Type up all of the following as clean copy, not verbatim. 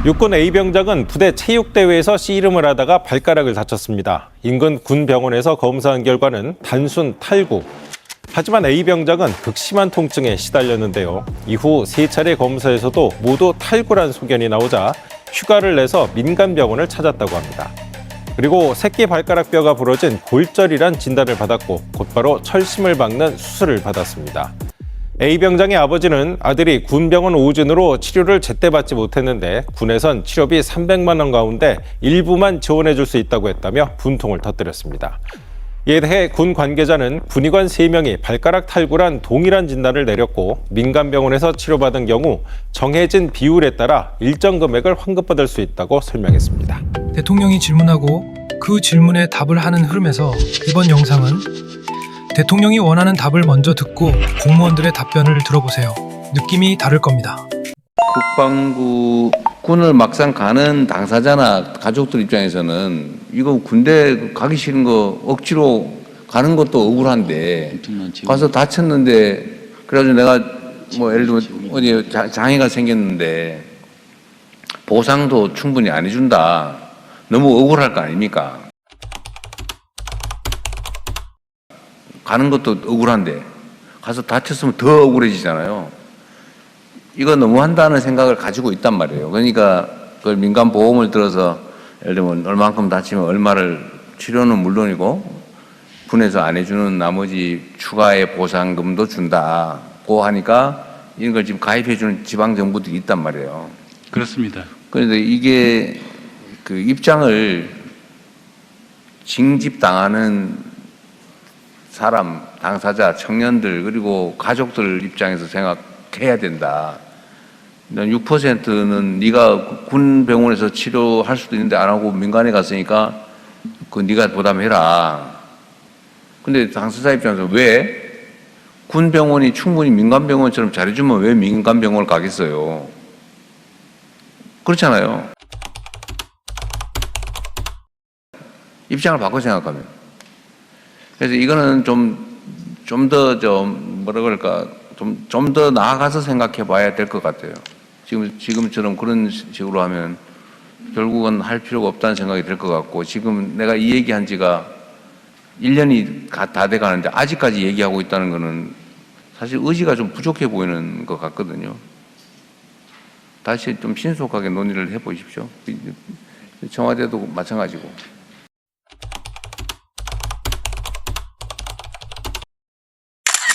육군 A병장은 부대 체육대회에서 씨름을 하다가 발가락을 다쳤습니다. 인근 군병원에서 검사한 결과는 단순 탈구. 하지만 A병장은 극심한 통증에 시달렸는데요. 이후 3차례 검사에서도 모두 탈구란 소견이 나오자 휴가를 내서 민간병원을 찾았다고 합니다. 그리고 새끼 발가락 뼈가 부러진 골절이란 진단을 받았고 곧바로 철심을 박는 수술을 받았습니다. A병장의 아버지는 아들이 군병원 오진으로 치료를 제때 받지 못했는데 군에선 치료비 300만 원 가운데 일부만 지원해 줄 수 있다고 했다며 분통을 터뜨렸습니다. 이에 대해 군 관계자는 군의관 3명이 발가락 탈구란 동일한 진단을 내렸고 민간병원에서 치료받은 경우 정해진 비율에 따라 일정 금액을 환급받을 수 있다고 설명했습니다. 대통령이 질문하고 그 질문에 답을 하는 흐름에서 이번 영상은 대통령이 원하는 답을 먼저 듣고 공무원들의 답변을 들어보세요. 느낌이 다를 겁니다. 국방부 군을 막상 가는 당사자나 가족들 입장에서는 이거 군대 가기 싫은 거 억지로 가는 것도 억울한데 가서 다쳤는데 그래가지고 내가 뭐 예를 들면 어디 장애가 생겼는데 보상도 충분히 안 해준다. 너무 억울할 거 아닙니까? 가는 것도 억울한데 가서 다쳤으면 더 억울해지잖아요. 이거 너무 한다는 생각을 가지고 있단 말이에요. 그러니까 그걸 민간 보험을 들어서 예를 들면 얼만큼 다치면 얼마를 치료는 물론이고 군에서 안 해주는 나머지 추가의 보상금도 준다고 하니까 이런 걸 지금 가입해주는 지방 정부들이 있단 말이에요. 그렇습니다. 그런데 이게 그 입장을 징집당하는 사람, 당사자, 청년들 그리고 가족들 입장에서 생각해야 된다. 6%는 네가 군 병원에서 치료할 수도 있는데 안 하고 민간에 갔으니까 그 네가 부담해라. 근데 당사자 입장에서 왜 군 병원이 충분히 민간 병원처럼 잘해주면 왜 민간 병원을 가겠어요? 그렇잖아요. 입장을 바꿔 생각하면. 그래서 이거는 좀 뭐라 그럴까, 좀 더 나아가서 생각해 봐야 될 것 같아요. 지금처럼 그런 식으로 하면 결국은 할 필요가 없다는 생각이 들 것 같고, 지금 내가 이 얘기한 지가 1년이 다 돼 가는데 아직까지 얘기하고 있다는 거는 사실 의지가 좀 부족해 보이는 것 같거든요. 다시 좀 신속하게 논의를 해 보십시오. 청와대도 마찬가지고.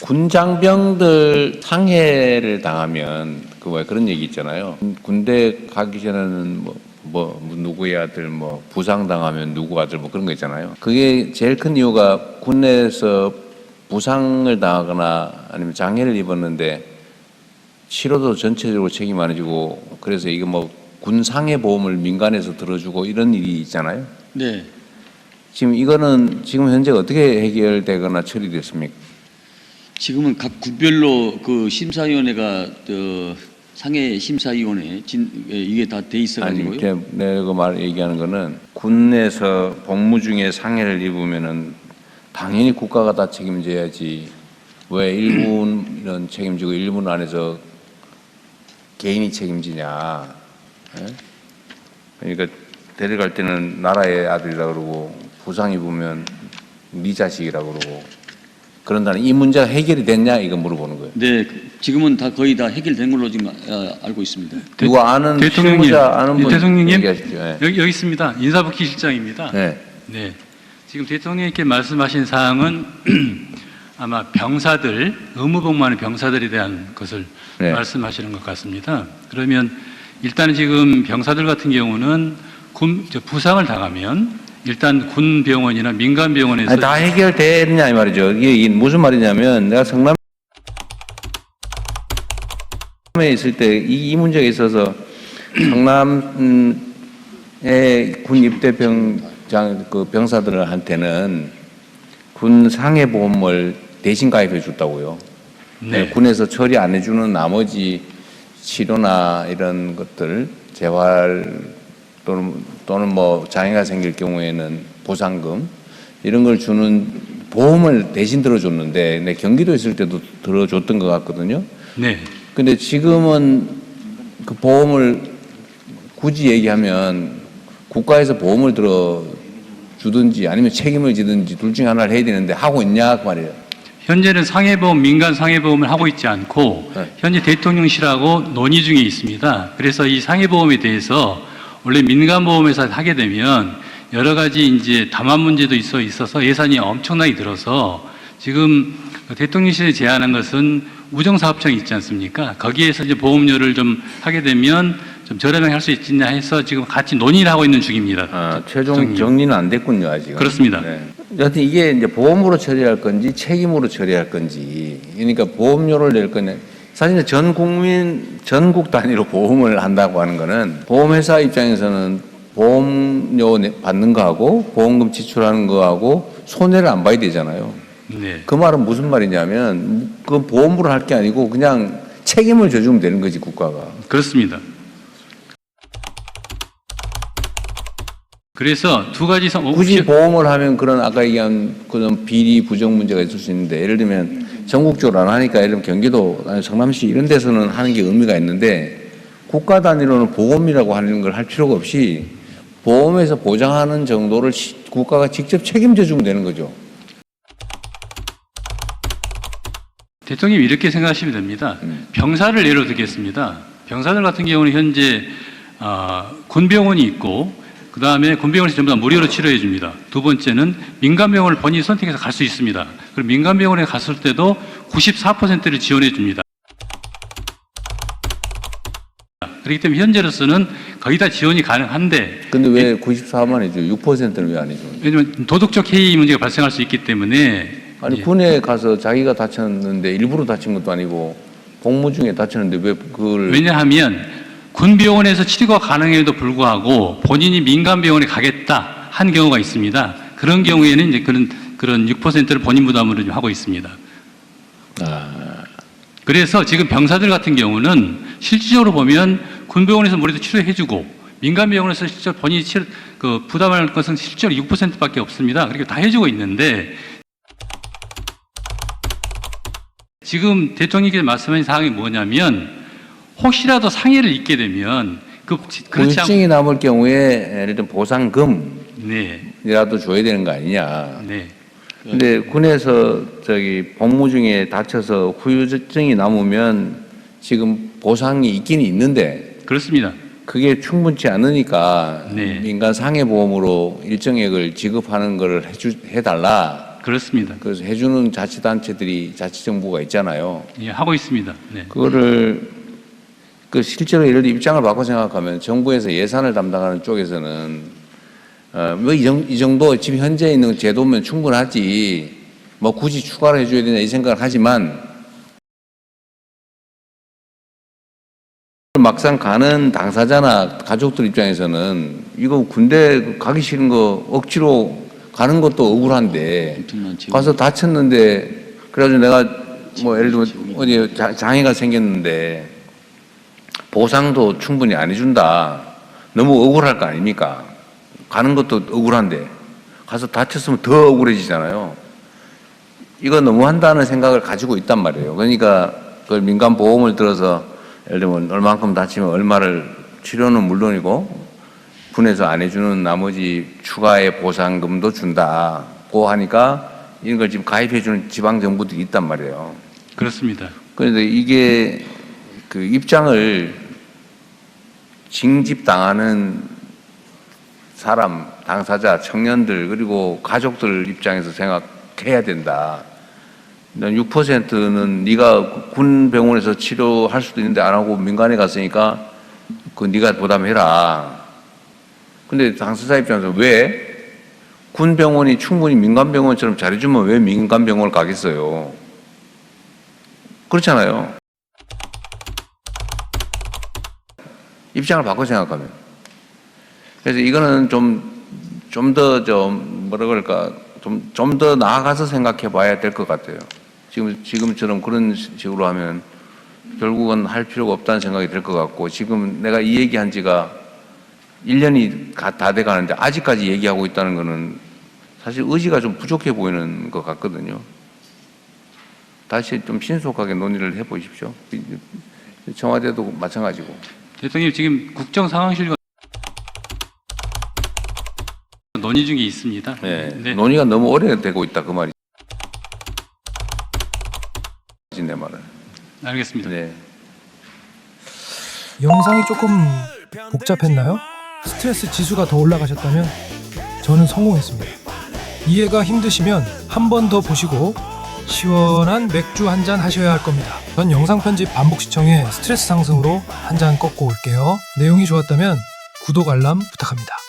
군장병들 상해를 당하면 왜 그런 얘기 있잖아요. 군대 가기 전에는 뭐 누구의 아들 부상 당하면 누구 아들 그런 거 있잖아요. 그게 제일 큰 이유가 군에서 부상을 당하거나 아니면 장애를 입었는데 치료도 전체적으로 책임 안 해주고 그래서 이게 군 상해 보험을 민간에서 들어주고 이런 일이 있잖아요. 네. 지금 이거는 지금 현재 어떻게 해결되거나 처리됐습니까? 지금은 각 군별로 그 심사위원회가 상해 심사위원회 이게 다 돼 있어가지고요. 아니, 내가 얘기하는 거는 군에서 복무 중에 상해를 입으면은 당연히 국가가 다 책임져야지. 왜 일부는 책임지고 일부는 안에서 개인이 책임지냐? 예? 그러니까 데려갈 때는 나라의 아들이라 그러고 부상 입으면 네 자식이라 그러고. 그런다는 이 문제가 해결이 됐냐 이거 물어보는 거예요. 네, 지금은 다 거의 다 해결된 걸로 지금 알고 있습니다. 누구 아는 대통령님, 실무자 아는 분 대통령님 얘기하십시오. 네. 여기 있습니다. 인사부키 실장입니다. 네. 네. 지금 대통령님께 말씀하신 사항은 아마 병사들 의무복무하는 병사들에 대한 것을 네. 말씀하시는 것 같습니다. 그러면 일단 지금 병사들 같은 경우는 부상을 당하면 일단 군 병원이나 민간 병원에서 다 해결됐냐 이 말이죠. 이게 무슨 말이냐면 내가 성남에 있을 때 이 문제가 있어서 성남의 군 입대 병사들한테는 군 상해 보험을 대신 가입해 줬다고요. 네. 군에서 처리 안 해주는 나머지 치료나 이런 것들 재활 또는 장애가 생길 경우에는 보상금 이런 걸 주는 보험을 대신 들어줬는데 내 경기도 있을 때도 들어줬던 것 같거든요. 네. 근데 지금은 그 보험을 굳이 얘기하면 국가에서 보험을 들어 주든지 아니면 책임을 지든지 둘 중에 하나를 해야 되는데 하고 있냐 그 말이에요. 현재는 상해보험, 민간 상해보험을 하고 있지 않고 네. 현재 대통령실하고 논의 중에 있습니다. 그래서 이 상해보험에 대해서 원래 민간보험회사 하게 되면 여러 가지 이제 담합 문제도 있어서 예산이 엄청나게 들어서 지금 대통령실이 제안한 것은 우정사업청이 있지 않습니까? 거기에서 이제 보험료를 좀 하게 되면 좀 저렴하게 할 수 있겠냐 해서 지금 같이 논의를 하고 있는 중입니다. 최종 정리. 정리는 안 됐군요, 아직은. 그렇습니다. 네. 여하튼 이게 이제 보험으로 처리할 건지 책임으로 처리할 건지, 그러니까 보험료를 낼 거냐. 사실 전 국민, 전국 단위로 보험을 한다고 하는 거는 보험회사 입장에서는 보험료 받는 거하고 보험금 지출하는 거하고 손해를 안 봐야 되잖아요. 네. 그 말은 무슨 말이냐면 그 보험으로 할 게 아니고 그냥 책임을 져주면 되는 거지, 국가가. 그렇습니다. 그래서 두 가지 굳이 보험을 하면 그런 아까 얘기한 그런 비리 부정 문제가 있을 수 있는데, 예를 들면 전국적으로 안 하니까 예를 들면 경기도 아니 성남시 이런 데서는 하는 게 의미가 있는데 국가 단위로는 보험이라고 하는 걸 할 필요가 없이 보험에서 보장하는 정도를 국가가 직접 책임져 주면 되는 거죠. 대통령이 이렇게 생각하시면 됩니다. 병사를 예로 들겠습니다. 병사들 같은 경우는 현재 군병원이 있고 그 다음에 군병원에서 전부 다 무료로 치료해 줍니다. 두 번째는 민간병원을 본인이 선택해서 갈 수 있습니다. 그리고 민간병원에 갔을 때도 94%를 지원해 줍니다. 그렇기 때문에 현재로서는 거의 다 지원이 가능한데 근데 왜 94만 해줘? 6%는 왜 안 해줘? 왜냐하면 도덕적 해이 문제가 발생할 수 있기 때문에 아니 군에 가서 자기가 다쳤는데 일부러 다친 것도 아니고 복무 중에 다쳤는데 왜 그걸 왜냐하면 군병원에서 치료가 가능해도 불구하고 본인이 민간병원에 가겠다 한 경우가 있습니다. 그런 경우에는 이제 그런 6%를 본인 부담으로 좀 하고 있습니다. 그래서 지금 병사들 같은 경우는 실질적으로 보면 군병원에서 무료로 치료해주고 민간병원에서 실제로 본인이 부담할 것은 실제로 6%밖에 없습니다. 그렇게 다 해주고 있는데 지금 대통령께서 말씀하신 사항이 뭐냐면 혹시라도 상해를 입게 되면 그렇지 후유증이 남을 경우에 예를 들면 보상금이라도 네, 줘야 되는 거 아니냐. 네. 근데 군에서 복무 중에 다쳐서 후유증이 남으면 지금 보상이 있긴 있는데 그렇습니다. 그게 충분치 않으니까 네. 민간 상해보험으로 일정액을 지급하는 걸 해달라. 그렇습니다. 그래서 해주는 자치단체들이 자치정부가 있잖아요. 예, 하고 있습니다. 네. 그거를 실제로 예를 들어 입장을 바꿔 생각하면 정부에서 예산을 담당하는 쪽에서는 뭐 이 정도 지금 현재 있는 제도면 충분하지 뭐 굳이 추가로 해줘야 되냐 이 생각을 하지만 막상 가는 당사자나 가족들 입장에서는 이거 군대 가기 싫은 거 억지로 가는 것도 억울한데 엄청난 지원. 가서 다쳤는데 그래가지고 내가 뭐 예를 들면 어디 장애가 생겼는데 보상도 충분히 안 해준다. 너무 억울할 거 아닙니까? 가는 것도 억울한데 가서 다쳤으면 더 억울해지잖아요. 이거 너무 한다는 생각을 가지고 있단 말이에요. 그러니까 그걸 민간 보험을 들어서 예를 들면 얼마만큼 다치면 얼마를 치료는 물론이고 군에서 안 해주는 나머지 추가의 보상금도 준다고 하니까 이런 걸 지금 가입해주는 지방 정부들이 있단 말이에요. 그렇습니다. 그런데 이게 그 입장을 징집당하는 사람, 당사자, 청년들 그리고 가족들 입장에서 생각해야 된다. 6%는 네가 군 병원에서 치료할 수도 있는데 안 하고 민간에 갔으니까 그 네가 부담해라. 근데 당사자 입장에서 왜 군 병원이 충분히 민간 병원처럼 잘해주면 왜 민간 병원을 가겠어요? 그렇잖아요. 입장을 바꿔 생각하면. 그래서 이거는 좀 더 나아가서 생각해 봐야 될 것 같아요. 지금처럼 그런 식으로 하면 결국은 할 필요가 없다는 생각이 들 것 같고, 지금 내가 이 얘기한 지가 1년이 다 돼 가는데 아직까지 얘기하고 있다는 거는 사실 의지가 좀 부족해 보이는 것 같거든요. 다시 좀 신속하게 논의를 해 보십시오. 청와대도 마찬가지고. 대통령 지금 국정 상황실과 논의 중에 있습니다. 네. 네. 논의가 너무 오래되고 있다 그 말이지 내 말은. 알겠습니다. 네. 영상이 조금 복잡했나요? 스트레스 지수가 더 올라가셨다면 저는 성공했습니다. 이해가 힘드시면 한 번 더 보시고 시원한 맥주 한 잔 하셔야 할 겁니다. 전 영상 편집 반복 시청에 스트레스 상승으로 한 잔 꺾고 올게요. 내용이 좋았다면 구독 알람 부탁합니다.